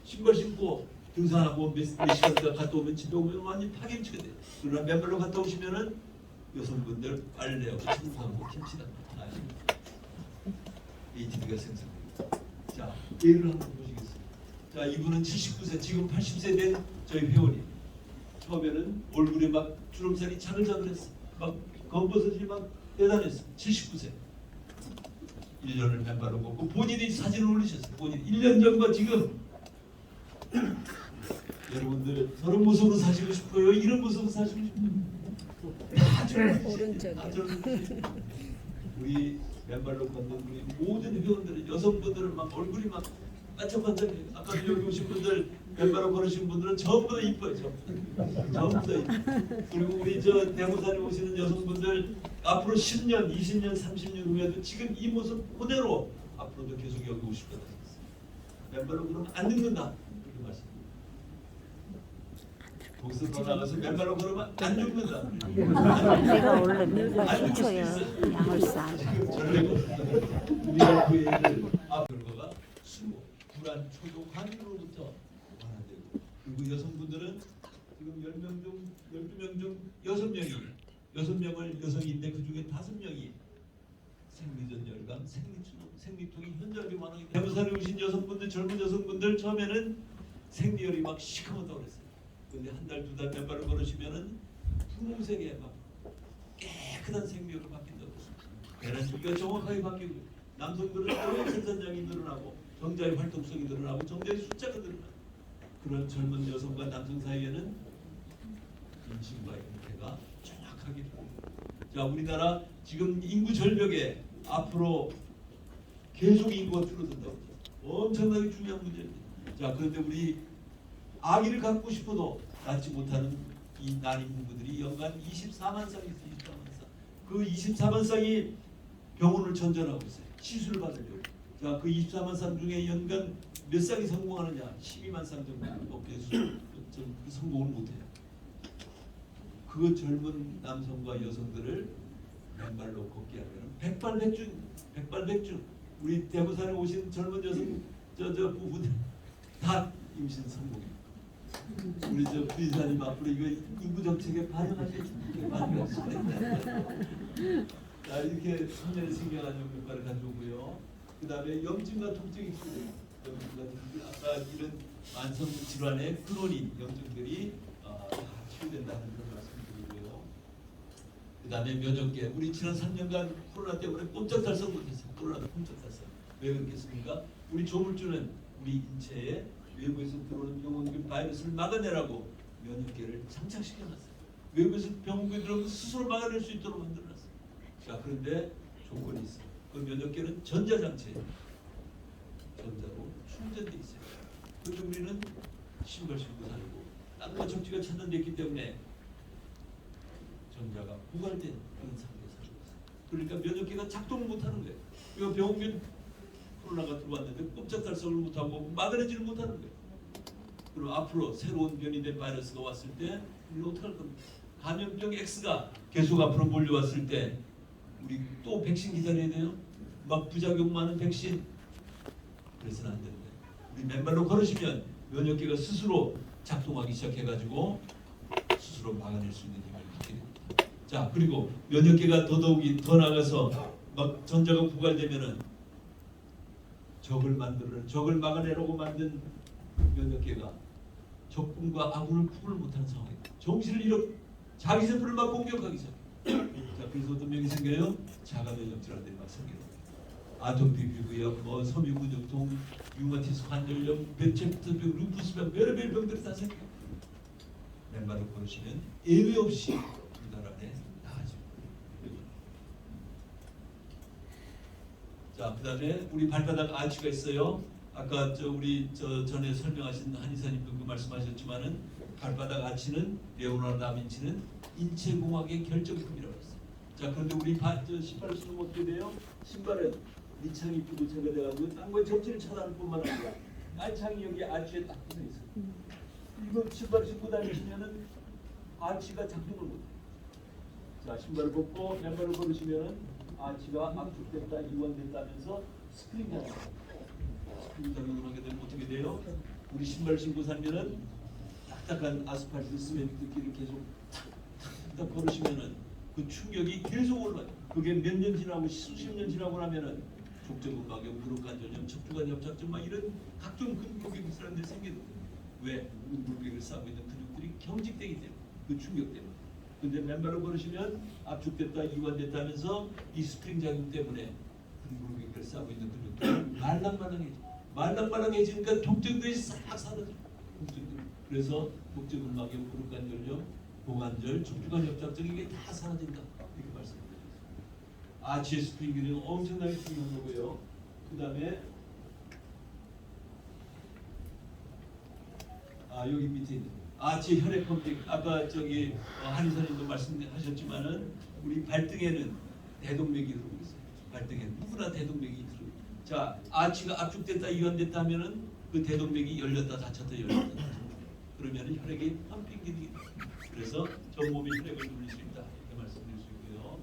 신발 신고 등산하고 몇 시간 갔다 오면 집에 오면 완전 파김치가 돼요. 그러나 맨발로 갔다 오시면은 여성분들 빨래하고 청소하고 김치다 다 ATP가 생성됩니다. 자, 예를 한번 보시겠습니다. 자, 이분은 79세, 지금 80세 된 저희 회원이. 처음에는 얼굴에 막 주름살이 자글자글했어. 막 검버섯이 막 대단했어. 79세. 1년을 맨발로 걷고 본인이 사진을 올리셨어요. 본인 1년 전과 지금. 여러분들 저런 모습으로 사시고 싶어요? 이런 모습으로 사시고 싶어요? 다 젊으시죠. 우리 맨발로 걷는 우리 모든 회원들은 여성분들은 막 얼굴이 막 반짝반짝해요. 아까 여기 오신 분들 맨발로 걸으신 분들은 전부 다 이뻐요. 전부 다 이뻐요. 그리고 우리 저 대모산에 오시는 여성분들 앞으로 10년, 20년, 30년 후에도 지금 이 모습 그대로 앞으로도 계속 여기 오실 거다. 맨발로 걸으면 안 늙는다. 이렇게 말씀. 거기서 더 나가서 맨발로 걸으면 안 죽는다. 내가 원래 맨발 기초에 양을 쌓아. 우리가 그 애를 결과가 수모, 불안, 초조, 관으로부터 완화되고 그리고 여성분들은 지금 10명 중 12명 중 6명을 여성인데 그 중에 5명이 생리전열감, 생리통이 현저하게 완화가 됩니다. 대모산에 오신 여성분들, 젊은 여성분들 처음에는 생리열이 막 시커멓다고 그랬어요. 근데 한 달, 2달 맨발로 걸으시면은 분홍색에 막 깨끗한 생명으로 바뀐다고 했습니다. 배란주기가 정확하게 바뀌고 남성들은 생산량이 늘어나고 정자의 활동성이 늘어나고 정자의 숫자가 늘어나고 그런 젊은 여성과 남성 사이에는 임신과의 형태가 정확하게 보입니다. 자, 우리나라 지금 인구 절벽에 앞으로 계속 인구가 줄어든다고 했죠. 엄청나게 중요한 문제입니다. 자, 그런데 우리 아기를 갖고 싶어도 낳지 못하는 이 난임 부부들이 연간 24만 쌍이 있어요. 24만 쌍. 그 24만 쌍이 병원을 전전하고 있어요. 시술을 받으려고. 자, 그 24만 쌍 중에 연간 몇 쌍이 성공하느냐? 12만 쌍 정도밖에 성공을 못해요. 그 젊은 남성과 여성들을 맨발로 걷게 하면 백발백중 우리 대모산에 오신 젊은 여성 저 부부들 다 임신 성공입니다. 우리 저 부의사님 앞으로 이거 인구 정책에 반영하시겠습니까? 자, 이렇게 소년의 생겨나는 효과를 가져오고요. 그 다음에 염증과 통증이 있어요. 아까 이런 만성 질환의 근원인 염증들이 다 치유된다는 그런 말씀드리고요. 그다음에 면역계. 우리 지난 3년간 코로나 때문에 꼼짝달싹 못했어요. 코로나도 꼼짝달싹. 왜 그렇겠습니까? 우리 조물주는 우리 인체에 외부에서 들어오는 병원균 바이러스를 막아내라고 면역계를 장착시켜놨어요. 외부에서 병원균이 들어오면 스스로 막아낼 수 있도록 만들어놨어요. 자, 그런데 조건이 있어요. 그 면역계는 전자장치예요. 전자로 충전돼 있어요. 그런데 우리는 신발 신고 살고 땅과 적지가 차단됐기 때문에 전자가 고갈된 그런 상태에 살고 있어요. 그러니까 면역계가 작동을 못하는 거예요. 이거 병원균 코로나가 들어왔는데 꼼짝달싹을 못하고 막아내지를 못하는 거예요. 그럼 앞으로 새로운 변이된 바이러스가 왔을 때 우리는 어떻게 할 겁니까? 감염병 X가 계속 앞으로 몰려왔을 때 우리 또 백신 기다려야 돼요? 막 부작용 많은 백신. 그래서는 안 된다. 우리 맨발로 걸으시면 면역계가 스스로 작동하기 시작해가지고 스스로 막아낼 수 있는 힘을 갖게 됩니다. 자, 그리고 면역계가 더더욱이 더 나가서 막 전자가 고갈되면은 적을 막아내려고 만든 면역계가 적군과 아군을 구분을 못하는 상황이다. 정신을 잃어 자기 세포를 막 공격하기 시작해. 자, 그래서 어떤 병이 생겨요? 자가면역 질환들이 막 생겨요. 아토피 피부염, 뭐 섬유근육통, 류마티스 관절염, 베체프트병, 루푸스병, 별의별 병들이 다 생겨요. 맨발로 걸으시면 예외 없이 이달 안에 나아집니다. 자, 그다음에 우리 발바닥 아치가 있어요. 아까 우리 전에 설명하신 한의사님도 그 말씀하셨지만은 발바닥 아치는 레오나르도 다빈치는 인체공학의 결정품이라고 했어요. 자, 그런데 우리 신발을 신으면 어떻게 돼요? 신발은 밑창이 부도체가 돼가지고 땅과의 접지를 차단할 뿐만 아니라 안창이 여기 아치에 딱 붙어 있어요. 이거 신발 신고 다니시면은 아치가 작동을 못해요. 자, 신발을 벗고 맨발을 걸으시면은 아치가 압축됐다, 이완됐다면서 스프링 작용을 하게 되면 어떻게 돼요? 우리 신발 신고 살면은 딱딱한 아스팔트 시멘트 길을 계속 탁탁 걸으시면은 그 충격이 계속 올라요. 그게 몇 년 지나고 수십 년 지나고 나면은 족저근막염, 무릎관절염, 척추관절염 막 이런 각종 근육이 그 사람들이 생기는 거예요. 왜? 무릎을 싸고 있는 근육들이 경직되기 때문에 그 충격 때문에. 근데 맨발로 걸으시면 압축됐다, 이완됐다면서 이 스프링 작용 때문에 무릎을 싸고 있는 근육들이 말랑말랑해지니까 통증들이 싹 사라져요. 통증들. 그래서 족저근막염, 무릎관절염, 고관절, 척추관절염 이게 다 사라진다. 이렇게 말씀드립니다. 아치의 스프링 기능 엄청나게 중요한 거고요. 그 다음에 여기 밑에 있는 아치 혈액 검진. 아까 한의사님도 말씀하셨지만은 우리 발등에는 대동맥이 들어오고 있어요. 발등에 누구나 대동맥이 들어오고. 자, 아치가 압축됐다, 이완됐다 하면은 그 대동맥이 열렸다 닫혔다 열렸다 닫혔다. 그러면은 혈액이 펌핑 기능이 돼요. 그래서 전 몸의 혈액을 돌릴 수 있다. 이렇게 말씀드릴 수 있고요.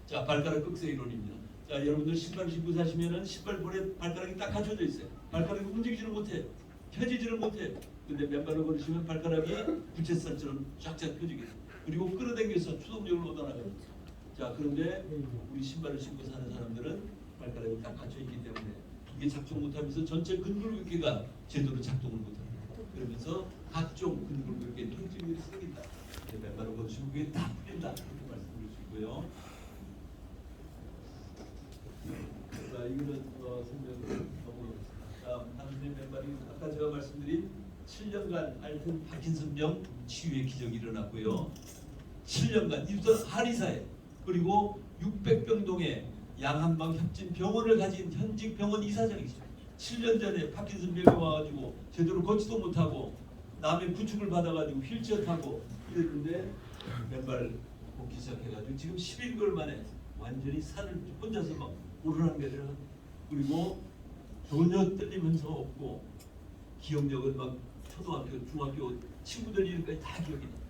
자, 발가락 극세 이론입니다. 자, 여러분들 신발 신고 사시면은 신발볼에 발가락이 딱 갖춰져 있어요. 발가락이 움직이지를 못해, 펴지지를 못해. 근데 맨발로 걸으시면 발가락이 부채살처럼 쫙쫙 펴지게 돼요. 그리고 끌어당겨서 추동력을 얻어나가요. 자, 그런데 우리 신발을 신고 사는 사람들은 발가락이 딱 갖춰 있기 때문에 이게 작동 못하면서 전체 근골격계가 제대로 작동을 못합니다. 그러면서 각종 근골격계 통증들이 생긴다. 맨발로 걸으시면 그게 다 풀린다. 이렇게 말씀드릴 수 있고요. 자, 이거는 설명을 넘어가겠습니다. 자, 당신의 맨발이 아까 제가 말씀드린 7년간 앓던 파킨슨병 치유의 기적이 일어났고요. 7년간 이부터 한의사에 그리고 600병동에 양한방 협진 병원을 가진 현직 병원 이사장이시죠. 7년 전에 파킨슨병에 와가지고 제대로 걷지도 못하고 남의 구축을 받아가지고 휠체어 타고 이랬는데 맨발 걷기 시작해가지고 지금 11개월 만에 완전히 산을 혼자서 막 오르락내리락 그리고 전혀 떨리면서 없고 기억력은 막 초등학교, 중학교 친구들 이름까지 다 기억이 나.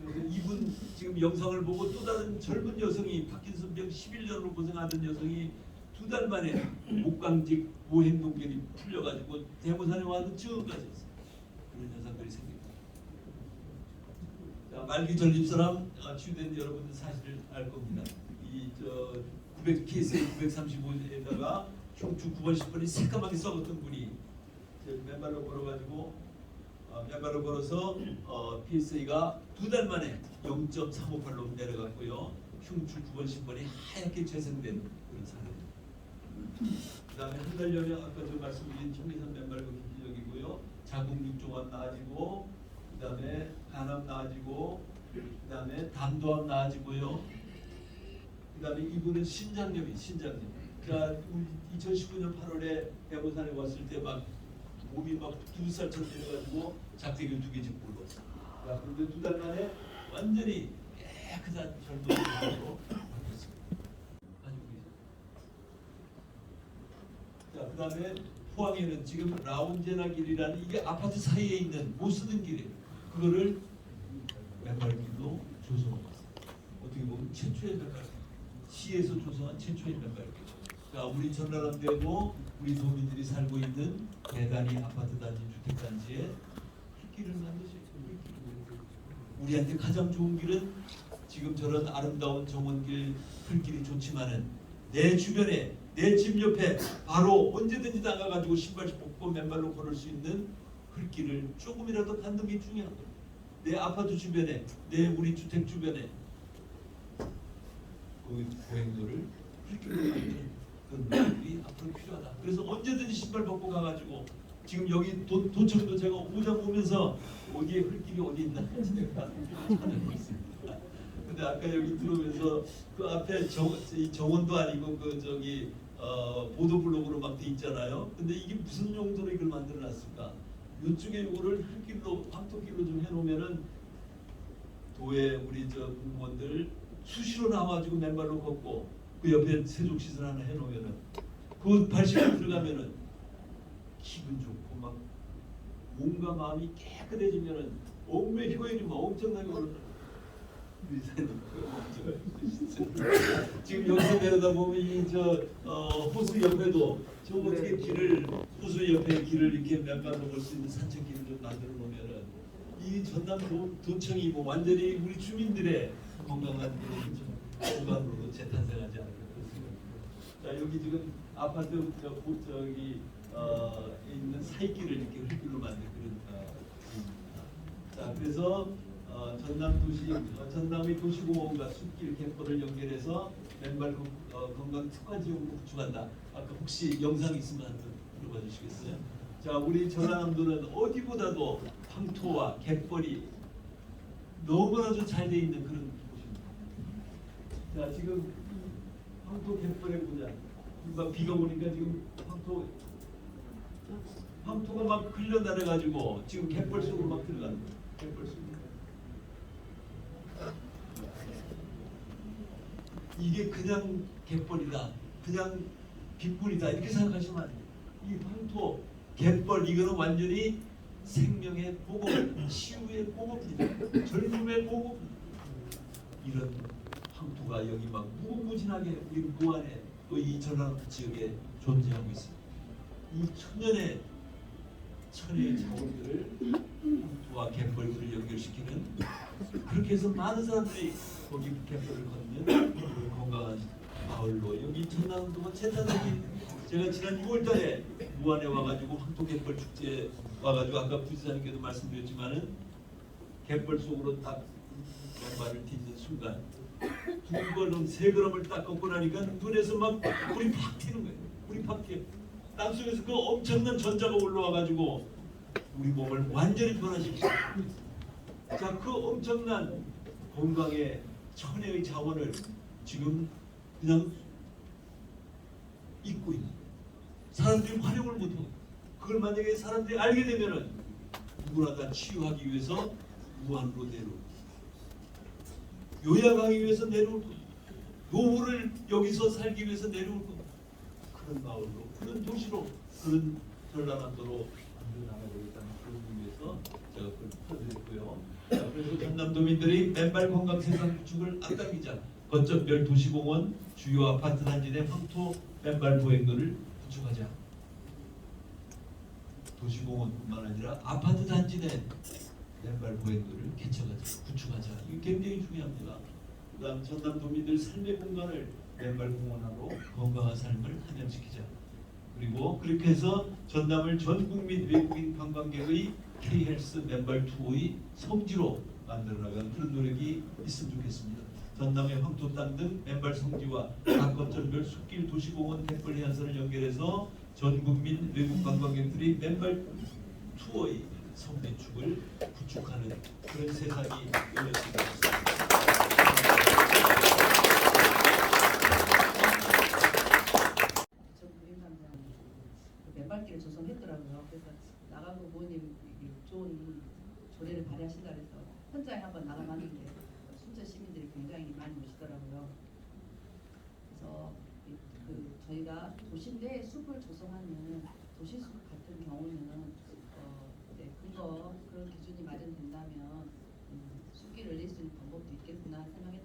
그래서 이분 지금 영상을 보고 또 다른 젊은 여성이 파킨슨병 11년으로 고생하던 여성이 2달 만에 목광직 보행동결이 풀려가지고 대모산에 와서 지금까지 있어요. 그런 현상들이 생깁니다. 자, 말기 전립선암 치유된 여러분들 사실을 알 겁니다. 이 KSA 935에다가 흉추 9번 10번이 새까맣게 썩었던 분이 맨발로 걸어가지고 맨발로 걸어서 PSA가 2달 만에 0.358로 내려갔고요. 흉추 9번 10번이 하얗게 재생된 그런 사례입니다. 그다음에 한 달 전에 아까 저 말씀드린 청기선 맨발 걷기 기적이고요. 자궁 육종암 나아지고, 그다음에 간암 나아지고, 그다음에 담도암 나아지고요. 그다음에 이분은 신장염이 신장염. 자, 2019년 8월에 대모산에 왔을 때 막 몸이 막 2살처럼 내려가지고 작대기 2개 짚고 올랐어. 야, 그런데 2달 만에 완전히 깨끗한 젊은 사람으로 바뀌었습니다. 자, 그다음에 포항에는 지금 라운제나 길이라는 이게 아파트 사이에 있는 못 쓰던 길이에요. 그거를 맨발길로 조성하고 있습니다. 어떻게 보면 최초의 맨발길. 시에서 조성한 최초의 맨발길. 자, 우리 전라남도에도 우리 도민들이 살고 있는 대단히 아파트 단지, 주택 단지에 흙길을 만드셨어요. 우리한테 가장 좋은 길은 지금 저런 아름다운 정원길 흙길이 좋지만은 내 주변에 내 집 옆에 바로 언제든지 나가가지고 신발 벗고 맨발로 걸을 수 있는 흙길을 조금이라도 갖는 게 중요한 거예요. 내 아파트 주변에, 내 우리 주택 주변에 그 보행로를 흙길로 만드는 그런 노력이 앞으로 필요하다. 그래서 언제든지 신발 벗고 가가지고 지금 여기 도청도 제가 오자 보면서 어디에 흙길이 어디 있나 찾아보고 있습니다. 근데 아까 여기 들어오면서 그 앞에 정원도 아니고 그 저기 보도블록으로 막 돼 있잖아요. 근데 이게 무슨 용도로 이걸 만들어놨을까? 이쪽에 이거를 흙길로 황토길로 좀 해놓으면은 도에 우리 저 공무원들 수시로 나와가지고 맨발로 걷고 그 옆에 세족 시설 하나 해놓으면은 그 발시간 들어가면은 기분 좋고 막 몸과 마음이 깨끗해지면은 몸의 효율이 막 엄청나게 오르더라고요. 지금 여기서 내려다 보면 이 저 호수 옆에도 저 어떻게 길을 호수 옆에 길을 이렇게 맨발로 걸 수 있는 산책길을 좀 만들어 놓으면은 이 전남 도청이 뭐 완전히 우리 주민들의 건강한 공간으로 재탄생하지 않을까 그렇습니다. 자, 여기 지금 아파트 저기 있는 사이길을 이렇게 흙길로 만든 그런 길입니다. 자, 그래서 전남의 도시공원과 숲길 갯벌을 연결해서 맨발 건강 특화 지역으로 구축한다. 아까 혹시 영상 있으면 한번 들어봐 주시겠어요? 자, 우리 전라남도는 어디보다도 황토와 갯벌이 너무나도 잘 돼 있는 그런 곳입니다. 자, 지금 황토 갯벌에 보자. 막 비가 오니까 지금 황토가 막 흘러내려가지고 지금 갯벌 속으로 막 들어가는 거예요. 갯벌 속으로. 이게 그냥 갯벌이다, 그냥 빗물이다 이렇게 생각하시면 안 돼요. 이 황토, 갯벌 이거는 완전히 생명의 보급, 치유의 보급입니다. 젊음의 보급. 이런 황토가 여기 막 무궁무진하게 우리 무안에 또 이 전라남도 지역에 존재하고 있습니다. 이 천혜의 자원들을 황토와 갯벌들을 연결시키는, 그렇게 해서 많은 사람들이 거기 갯벌을 걷는 건강한 마을로 여기 전라남도가 재탄생이. 제가 지난 6월달에 무안에 와가지고 황토 갯벌 축제에 와가지고 아까 부지사님께도 말씀드렸지만은 갯벌 속으로 딱 맨발을 딛는 순간 2걸음 3걸음을 딱 걷고 나니까 눈에서 막 불이 팍 튀는 거예요. 불이 팍 튀어. 땅속에서 그 엄청난 전자가 올라와가지고 우리 몸을 완전히 변화시키고, 자, 그 엄청난 건강의 천혜의 자원을 지금 그냥 잊고 있는 사람들이 활용을 못하고, 그걸 만약에 사람들이 알게 되면은 누구나 다 치유하기 위해서 무한으로 내려오고, 요양하기 위해서 내려올 거, 노후를 여기서 살기 위해서 내려올 거, 그런 마을로, 그런 도시로, 그런 전라남도로 만들어 나가야겠다는 그런 의미에서 제가 그걸 풀어드렸고요. 자, 그래서 전남도민들이 맨발 건강 세상 구축을 앞당기자 거점별 도시공원, 주요 아파트 단지 내 황토 맨발 보행로를 구축하자. 도시공원뿐만 아니라 아파트 단지 내 맨발 보행로를 개척하자, 구축하자. 이게 굉장히 중요합니다. 그다음 전남도민들 삶의 공간을 맨발 공원하고 건강한 삶을 함양시키자. 그리고 그렇게 해서 전남을 전국민 외국인 관광객의 K헬스 맨발 투어의 성지로 만들어 나가는 그런 노력이 있으면 좋겠습니다. 전남의 황토 땅 등 맨발 성지와 가건전별 숲길 도시공원 갯벌 해안선을 연결해서 전국민 외국 관광객들이 맨발 투어의 성대축을 구축하는 그런 세상이 열렸으면 좋겠습니다. 전 부인감장 맨발길을 조성했더라고요. 그래서 나가고 부모님 좋은 조례를 발휘하신다 그래서 현장에 한번 나가봤는데 순천 시민들이 굉장히 많이 오시더라고요. 그래서 저희가 도심 내에 숲을 조성하는 도시숲 같은 경우는 그런 기준이 마련된다면 숲길을 낼 수 있는 방법도 있겠구나 생각했던